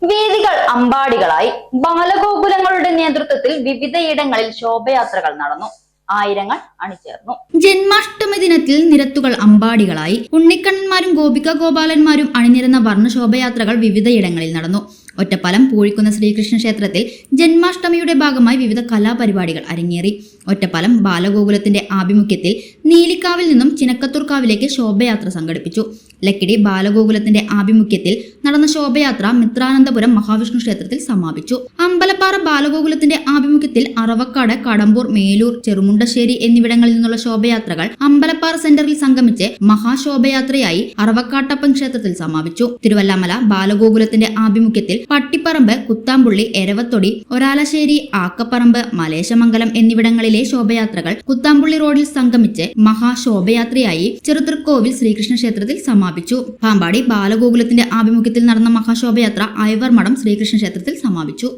വേദികൾ അമ്പാടികളായി. ബാലഗോകുലങ്ങളുടെ നേതൃത്വത്തിൽ വിവിധയിടങ്ങളിൽ ശോഭയാത്രകൾ നടന്നു. ആയിരങ്ങൾ അണിചേർന്നു. ജന്മാഷ്ടമി ദിനത്തിൽ നിരത്തുകൾ അമ്പാടികളായി. ഉണ്ണിക്കണ്ണന്മാരും ഗോപിക ഗോപാലന്മാരും അണിനിരന്ന വർണ്ണശോഭയാത്രകൾ വിവിധയിടങ്ങളിൽ നടന്നു. ഒറ്റപ്പാലം പൂഴിക്കുന്ന ശ്രീകൃഷ്ണ ക്ഷേത്രത്തിൽ ജന്മാഷ്ടമിയുടെ ഭാഗമായി വിവിധ കലാപരിപാടികൾ അരങ്ങേറി. ഒറ്റപ്പാലം ബാലഗോകുലത്തിന്റെ ആഭിമുഖ്യത്തിൽ നീലിക്കാവിൽ നിന്നും ചിനക്കത്തൂർക്കാവിലേക്ക് ശോഭയാത്ര സംഘടിപ്പിച്ചു. ലക്കിടി ബാലഗോകുലത്തിന്റെ ആഭിമുഖ്യത്തിൽ നടന്ന ശോഭയാത്ര മിത്രാനന്തപുരം മഹാവിഷ്ണു ക്ഷേത്രത്തിൽ സമാപിച്ചു. അമ്പലപ്പാറ ബാലഗോകുലത്തിന്റെ ആഭിമുഖ്യത്തിൽ അറവക്കാട്, കടമ്പൂർ, മേലൂർ, ചെറുമുണ്ടശ്ശേരി എന്നിവിടങ്ങളിൽ നിന്നുള്ള ശോഭയാത്രകൾ അമ്പലപ്പാറ സെന്ററിൽ സംഗമിച്ച് മഹാശോഭയാത്രയായി അറവക്കാട്ടപ്പൻ ക്ഷേത്രത്തിൽ സമാപിച്ചു. തിരുവല്ലാമല ബാലഗോകുലത്തിന്റെ ആഭിമുഖ്യത്തിൽ പട്ടിപ്പറമ്പ്, കുത്താമ്പുള്ളി, എരവത്തൊടി, ഒരാലശ്ശേരി, ആക്കപ്പറമ്പ്, മലേശമംഗലം എന്നിവിടങ്ങളിലെ ശോഭയാത്രകൾ കുത്താമ്പുള്ളി റോഡിൽ സംഗമിച്ച് മഹാശോഭയാത്രയായി ചെറുതൃക്കോവിൽ ശ്രീകൃഷ്ണ ക്ഷേത്രത്തിൽ സമാപിച്ചു. പാമ്പാടി ബാലഗോകുലത്തിന്റെ ആഭിമുഖ്യത്തിൽ നടന്ന മഹാശോഭയാത്ര ഐവർമഠം ശ്രീകൃഷ്ണ ക്ഷേത്രത്തിൽ സമാപിച്ചു.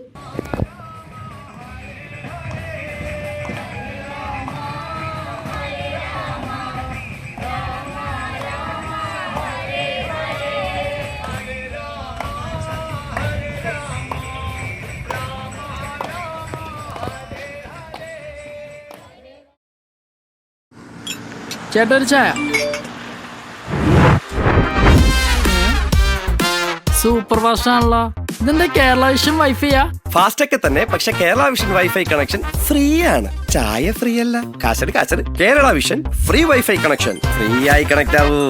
ചേട്ടാ ഒരു ചായ. സൂപ്പർ ഫാസ്റ്റ് ആണല്ലോ. ഇതെന്താ കേരള വിഷൻ വൈഫൈയാ? ഫാസ്റ്റ് ഒക്കെ തന്നെ, പക്ഷെ Kerala vision wifi connection free ആണ്. ചായ ഫ്രീ അല്ല, കാശട് Kerala vision free wifi connection. Free ആയി കണക്ട് ആവൂ.